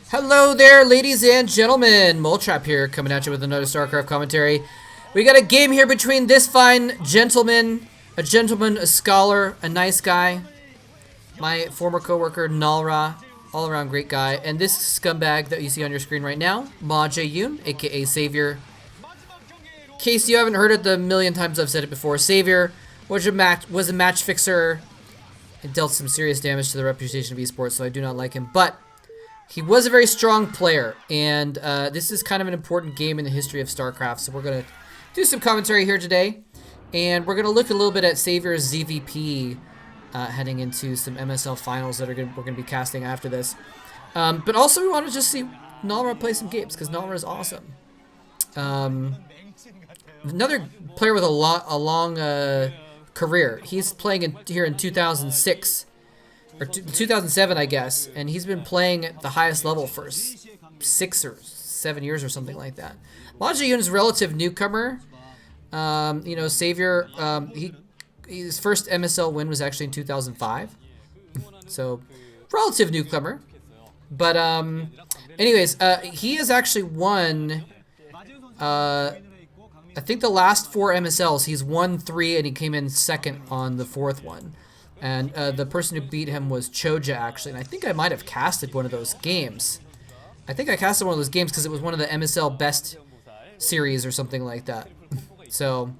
Hello there, ladies and gentlemen. Moletrap here, coming at you with another StarCraft commentary. We got a game here between this fine gentleman, a scholar, a nice guy, my former coworker Nalra, all-around great guy, and this scumbag that you see on your screen right now, Ma Jae-yoon, aka Savior. In case you haven't heard it the million times I've said it before, Savior was a match fixer. It dealt some serious damage to the reputation of esports, so I do not like him, but he was a very strong player, and this is kind of an important game in the history of StarCraft, so we're going to do some commentary here today, and we're going to look a little bit at Savior's ZVP heading into some MSL finals that we're going to be casting after this. But also we want to just see Nalra play some games, because Nalra is awesome. Another player with a long career. He's playing here in 2006. Or 2007, I guess, and he's been playing at the highest level for 6 or 7 years or something like that. Ma Jae-yoon's relative newcomer. You know, Savior, his first MSL win was actually in 2005. So, relative newcomer. But, anyways, he has actually won, I think the last 4 MSLs, he's won 3 and he came in second on the 4th one. And the person who beat him was Choja, actually. And I think I might have casted one of those games. I think I casted one of those games because it was one of the MSL best series or something like that. So,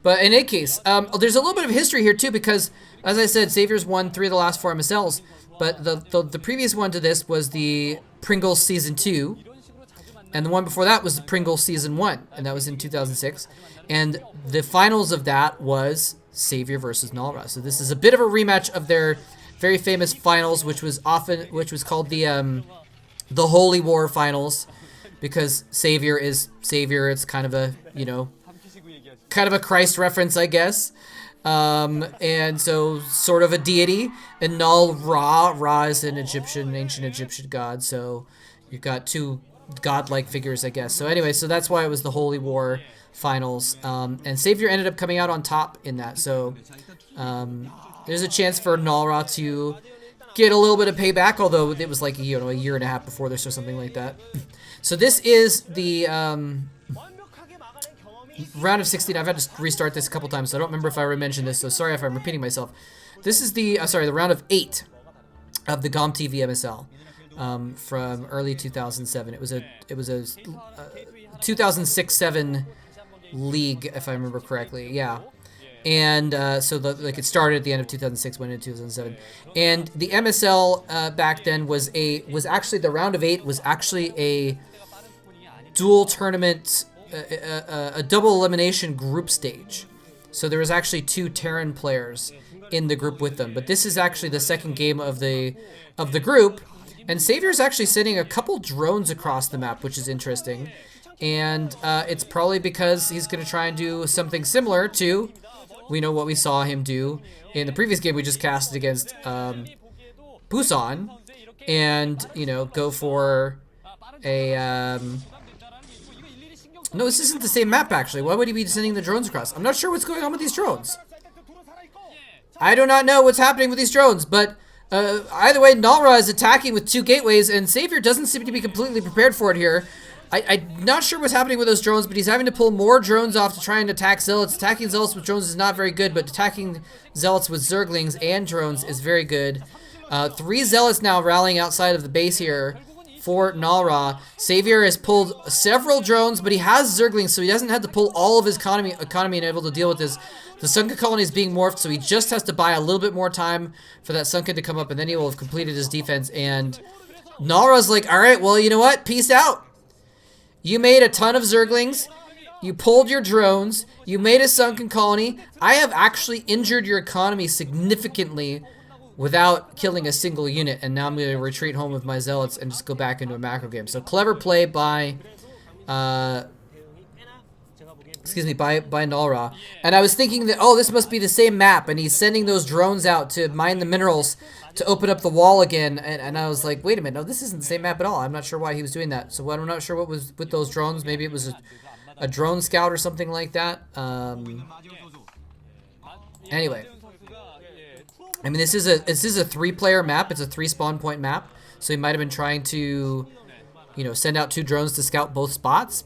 but in any case, there's a little bit of history here too because, as I said, Savior's won 3 of the last 4 MSLs. But the previous one to this was the Pringles Season 2. And the one before that was the Pringles Season 1. And that was in 2006. And the finals of that was Savior versus Nalra. So this is a bit of a rematch of their very famous finals, which was called the Holy War finals, because Savior is Savior. It's kind of a, you know, kind of a Christ reference, I guess. And so sort of a deity. And Ra is an ancient Egyptian god. So you've got 2 godlike figures, I guess. So anyway, so that's why it was the Holy War finals, and Savior ended up coming out on top in that, so there's a chance for Nalra to get a little bit of payback, although it was like, you know, a year and a half before this or something like that. So this is the round of 16. I've had to restart this a couple times, so I don't remember if I already mentioned this, so sorry if I'm repeating myself. This is the the round of 8 of the GomTV MSL from early 2007. It was a 2006-7 league, if I remember correctly. Yeah. And so it started at the end of 2006, went into 2007. And the MSL back then was actually, the round of 8 was actually a dual tournament, a double elimination group stage. So there was actually 2 Terran players in the group with them. But this is actually the second game of the group. And Savior's actually sending a couple drones across the map, which is interesting. And it's probably because he's going to try and do something similar to, we know what we saw him do in the previous game we just casted against Busan, and, you know, go for a, no, this isn't the same map, actually. Why would he be sending the drones across? I'm not sure what's going on with these drones. I do not know what's happening with these drones, but either way, Nalra is attacking with 2 gateways, and Savior doesn't seem to be completely prepared for it here. I'm not sure what's happening with those drones, but he's having to pull more drones off to try and attack Zealots. Attacking Zealots with drones is not very good, but attacking Zealots with Zerglings and drones is very good. 3 Zealots now rallying outside of the base here for Nalra. Savior has pulled several drones, but he has Zerglings, so he doesn't have to pull all of his economy and able to deal with this. The Sunken Colony is being morphed, so he just has to buy a little bit more time for that Sunken to come up, and then he will have completed his defense. And Nalra's like, all right, well, you know what? Peace out. You made a ton of Zerglings, you pulled your drones, you made a Sunken Colony. I have actually injured your economy significantly without killing a single unit, and now I'm going to retreat home with my Zealots and just go back into a macro game. So clever play by, by Nalra. And I was thinking that, oh, this must be the same map, and he's sending those drones out to mine the minerals to open up the wall again, and I was like, wait a minute, no, this isn't the same map at all. I'm not sure why he was doing that. So I'm not sure what was with those drones. Maybe it was a drone scout or something like that. Anyway, I mean, this is a 3-player map. It's a 3 spawn point map. So he might have been trying to, you know, send out 2 drones to scout both spots.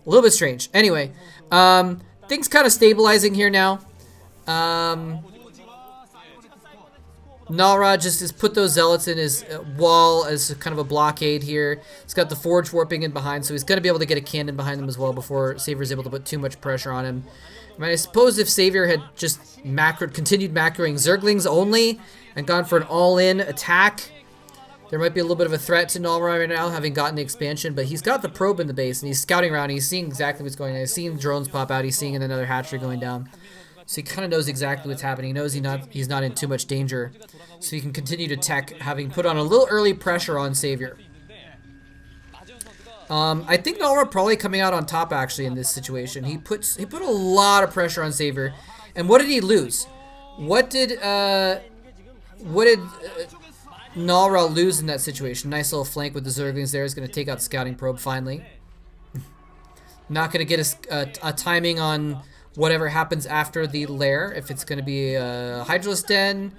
A little bit strange. Anyway, things kind of stabilizing here now. Nalra just has put those zealots in his wall as kind of a blockade here. He's got the forge warping in behind, so he's going to be able to get a cannon behind him as well before Savior's able to put too much pressure on him. I mean, I suppose if Savior had just continued macroing Zerglings only and gone for an all-in attack, there might be a little bit of a threat to Nalra right now, having gotten the expansion, but he's got the probe in the base, and he's scouting around, and he's seeing exactly what's going on. He's seeing drones pop out, he's seeing another hatchery going down. So he kind of knows exactly what's happening. He knows he's not in too much danger. So he can continue to tech, having put on a little early pressure on Savior. I think Nalra probably coming out on top, actually, in this situation. He put a lot of pressure on Savior. And what did he lose? What did Nalra lose in that situation? Nice little flank with the Zerglings there. He's going to take out the scouting probe finally. Not going to get a timing on whatever happens after the lair, if it's going to be a Hydralisk Den,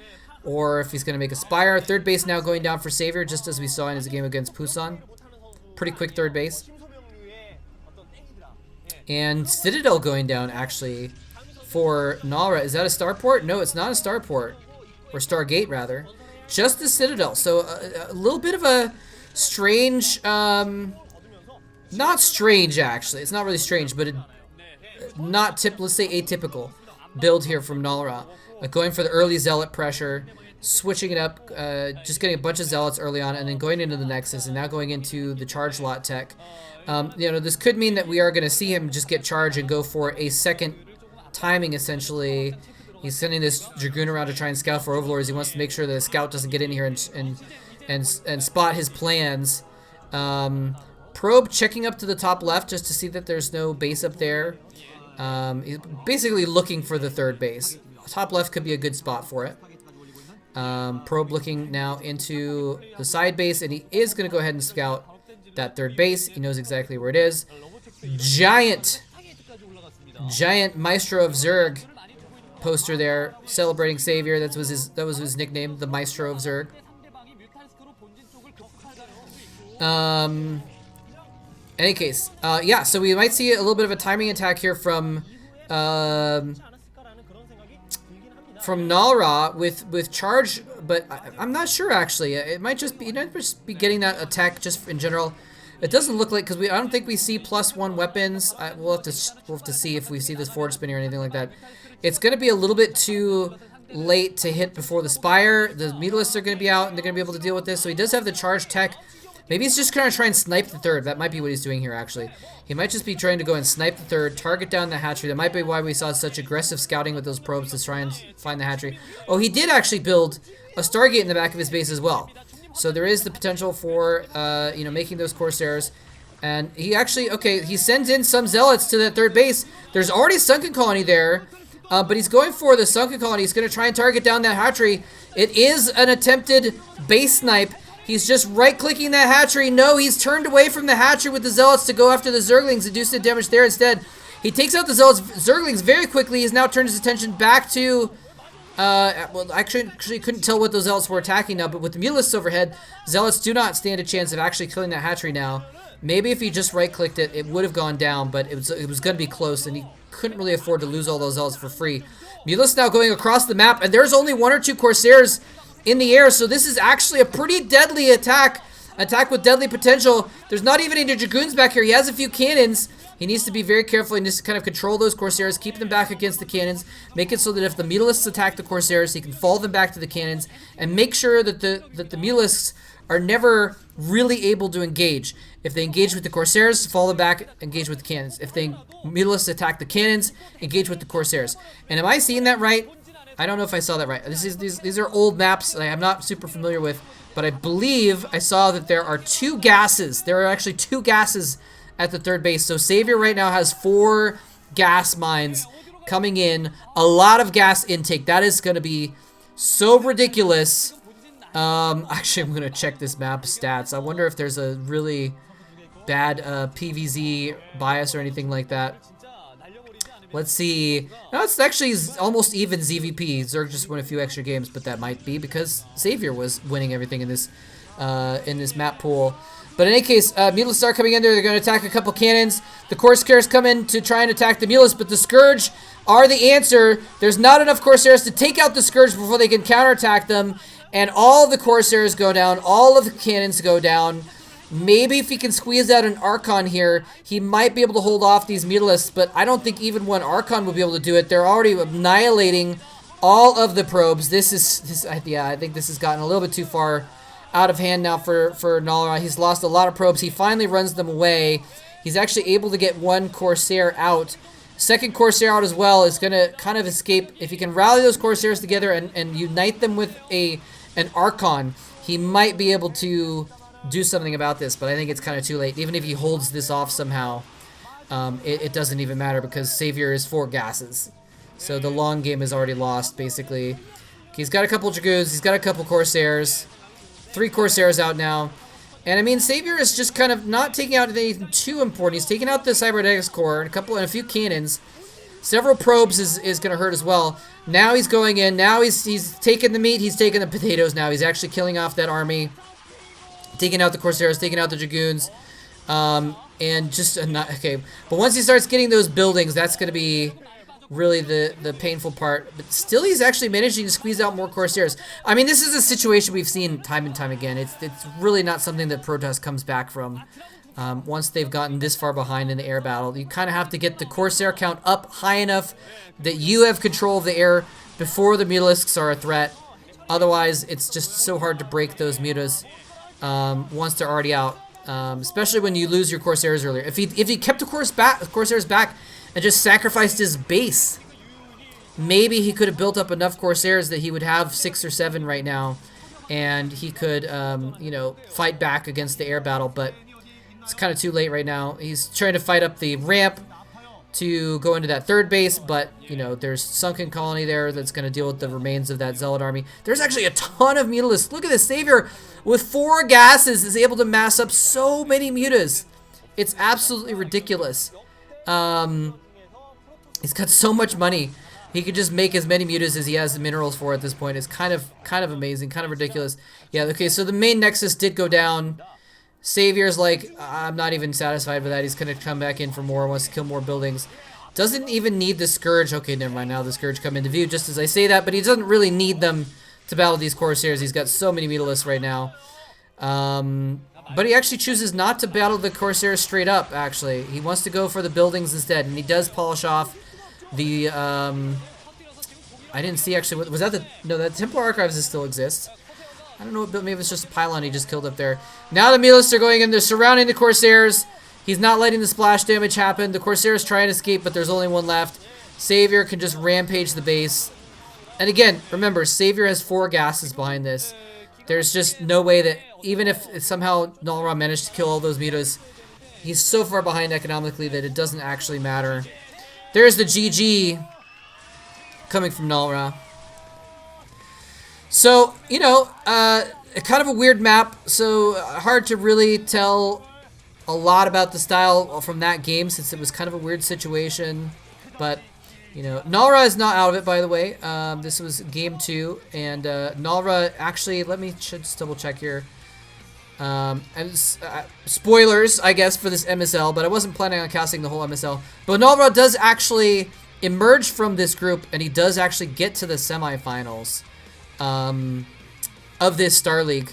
or if he's going to make a Spire. Third base now going down for Savior, just as we saw in his game against Pusan. Pretty quick third base. And Citadel going down, actually, for Nalra. Is that a starport? No, it's not a starport. Or Stargate, rather. Just the Citadel. So a little bit of a strange, not strange, actually. It's not really strange, but let's say atypical build here from Nalra. Going for the early zealot pressure, switching it up, just getting a bunch of zealots early on, and then going into the Nexus, and now going into the charge lot tech. You know, this could mean that we are going to see him just get charged and go for a second timing, essentially. He's sending this Dragoon around to try and scout for Overlords. He wants to make sure that the scout doesn't get in here and spot his plans. Probe checking up to the top left just to see that there's no base up there. He's basically looking for the third base. Top left could be a good spot for it. Probe looking now into the side base, and he is going to go ahead and scout that third base. He knows exactly where it is. Giant Maestro of Zerg poster there, celebrating Savior. That was his nickname, the Maestro of Zerg. Any case, yeah, so we might see a little bit of a timing attack here from Nalra with charge, but I'm not sure, actually. It might just be getting that attack just in general. It doesn't look like, because I don't think we see +1 weapons. We'll have to see if we see this forward spinning or anything like that. It's going to be a little bit too late to hit before the Spire. The Mutalisks are going to be out, and they're going to be able to deal with this. So he does have the charge tech. Maybe he's just going to try and snipe the third. That might be what he's doing here, actually. He might just be trying to go and snipe the third, target down the hatchery. That might be why we saw such aggressive scouting with those probes to try and find the hatchery. Oh, he did actually build a Stargate in the back of his base as well. So there is the potential for, you know, making those Corsairs. And he actually, okay, he sends in some Zealots to that third base. There's already Sunken Colony there. But he's going for the Sunken Colony. He's going to try and target down that hatchery. It is an attempted base snipe. He's just right-clicking that hatchery. No, he's turned away from the hatchery with the Zealots to go after the Zerglings and do some damage there instead. He takes out the Zerglings very quickly. He's now turned his attention back to... well, actually couldn't tell what those Zealots were attacking now, but with the Mutalisks overhead, Zealots do not stand a chance of actually killing that hatchery now. Maybe if he just right-clicked it, it would have gone down, but it was going to be close, and he couldn't really afford to lose all those Zealots for free. Mutalisks now going across the map, and there's only 1 or 2 Corsairs in the air, so this is actually a pretty deadly attack with deadly potential. There's not even any Dragoons back here. He has a few cannons. He needs to be very careful and just kind of control those Corsairs, keep them back against the cannons, make it so that if the Mutalisks attack the Corsairs, he can fall them back to the cannons, and make sure that the Mutalisks are never really able to engage. If they engage with the Corsairs, fall them back, engage with the cannons. If the Mutalisks attack the cannons, engage with the Corsairs. And am I seeing that right? I don't know if I saw that right. These are old maps that I'm not super familiar with, but I believe I saw that there are 2 gases. There are actually 2 gases at the third base. So Savior right now has 4 gas mines coming in. A lot of gas intake. That is going to be so ridiculous. Actually, I'm going to check this map stats. I wonder if there's a really bad PVZ bias or anything like that. Let's see. No, it's actually almost even ZVP. Zerg just won a few extra games, but that might be because Savior was winning everything in this in this map pool. But in any case, Mutalists start coming in there. They're going to attack a couple cannons. The Corsairs come in to try and attack the Mutalists, but the Scourge are the answer. There's not enough Corsairs to take out the Scourge before they can counterattack them. And all of the Corsairs go down. All of the cannons go down. Maybe if he can squeeze out an Archon here, he might be able to hold off these Mutalists, but I don't think even one Archon will be able to do it. They're already annihilating all of the probes. Yeah, I think this has gotten a little bit too far out of hand now for Nalra. He's lost a lot of probes. He finally runs them away. He's actually able to get one Corsair out. Second Corsair out as well is going to kind of escape. If he can rally those Corsairs together and unite them with an Archon, he might be able to do something about this, but I think it's kind of too late. Even if he holds this off somehow, it doesn't even matter because Savior is 4 gases. So the long game is already lost, basically. He's got a couple Dragoons. He's got a couple Corsairs. 3 Corsairs out now. And I mean, Savior is just kind of not taking out anything too important. He's taking out the Cybernetics Core and a few cannons. Several probes is going to hurt as well. Now he's going in. Now he's taking the meat. He's taking the potatoes now. He's actually killing off that army. Taking out the Corsairs, taking out the Dragoons. And just, okay. But once he starts getting those buildings, that's going to be really the painful part. But still, he's actually managing to squeeze out more Corsairs. I mean, this is a situation we've seen time and time again. It's really not something that Protoss comes back from. Once they've gotten this far behind in the air battle, you kind of have to get the Corsair count up high enough that you have control of the air before the Mutalisks are a threat. Otherwise, it's just so hard to break those mutas once they're already out. Especially when you lose your Corsairs earlier. If he kept the Corsairs back and just sacrificed his base, maybe he could have built up enough Corsairs that he would have 6 or 7 right now, and he could, you know, fight back against the air battle. But it's kind of too late right now. He's trying to fight up the ramp to go into that 3rd base, but, you know, there's Sunken Colony there that's going to deal with the remains of that Zealot army. There's actually a ton of Mutalisks. Look at this. Savior, with 4 gases, is able to mass up so many mutas. It's absolutely ridiculous. He's got so much money. He could just make as many mutas as he has the minerals for at this point. It's kind of amazing, kind of ridiculous. Yeah, okay, so the main Nexus did go down. Savior's like, I'm not even satisfied with that. He's going to come back in for more, wants to kill more buildings. Doesn't even need the Scourge. Okay, never mind. Now the Scourge come into view just as I say that, but he doesn't really need them to battle these Corsairs. He's got so many Mutalisks right now. But he actually chooses not to battle the Corsairs straight up, actually. He wants to go for the buildings instead, and he does polish off the, I didn't see actually, was that the, no, that Templar Archives still exists. I don't know, but maybe it's just a pylon he just killed up there. Now the Mutalisks are going in, they're surrounding the Corsairs. He's not letting the splash damage happen. The Corsairs try and escape, but there's only one left. Savior can just rampage the base. And again, remember, Savior has 4 gases behind this. There's just no way that, even if somehow Nalra managed to kill all those mutas, he's so far behind economically that it doesn't actually matter. There's the GG coming from Nalra. So, you know, kind of a weird map, so hard to really tell a lot about the style from that game since it was kind of a weird situation. But, you know, Nalra is not out of it, by the way. This was game 2, and Nalra actually, let me just double check here. Spoilers, I guess, for this MSL, but I wasn't planning on casting the whole MSL. But Nalra does actually emerge from this group, and he does actually get to the semifinals of this Star League.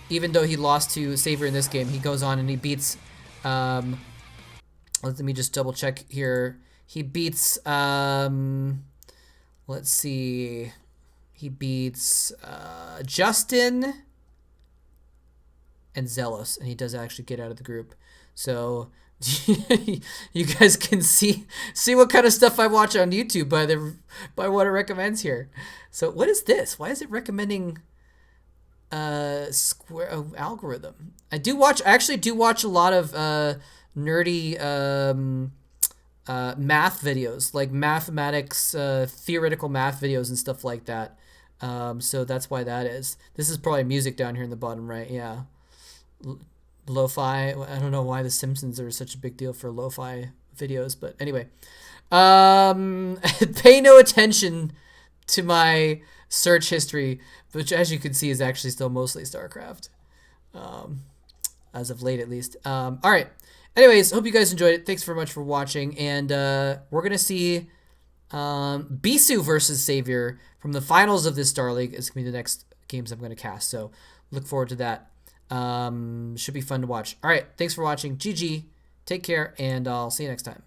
Even though he lost to Savior in this game, he goes on and he beats, let me just double check here. He beats, let's see, he beats Justin and Zealous, and he does actually get out of the group. So you guys can see what kind of stuff I watch on YouTube by what it recommends here. So what is this? Why is it recommending algorithm? I actually do watch a lot of nerdy math videos, like mathematics, theoretical math videos and stuff like that. So that's why that is. This is probably music down here in the bottom right. Yeah. Lo-fi. I don't know why the Simpsons are such a big deal for lo-fi videos, but anyway. Pay no attention to my search history, which as you can see is actually still mostly StarCraft. as of late at least. All right. Anyways, hope you guys enjoyed it. Thanks very much for watching, and we're gonna see Bisu versus Savior from the finals of this Star League. It's gonna be the next games I'm gonna cast, so look forward to that. Should be fun to watch. All right, thanks for watching. GG. Take care, and I'll see you next time.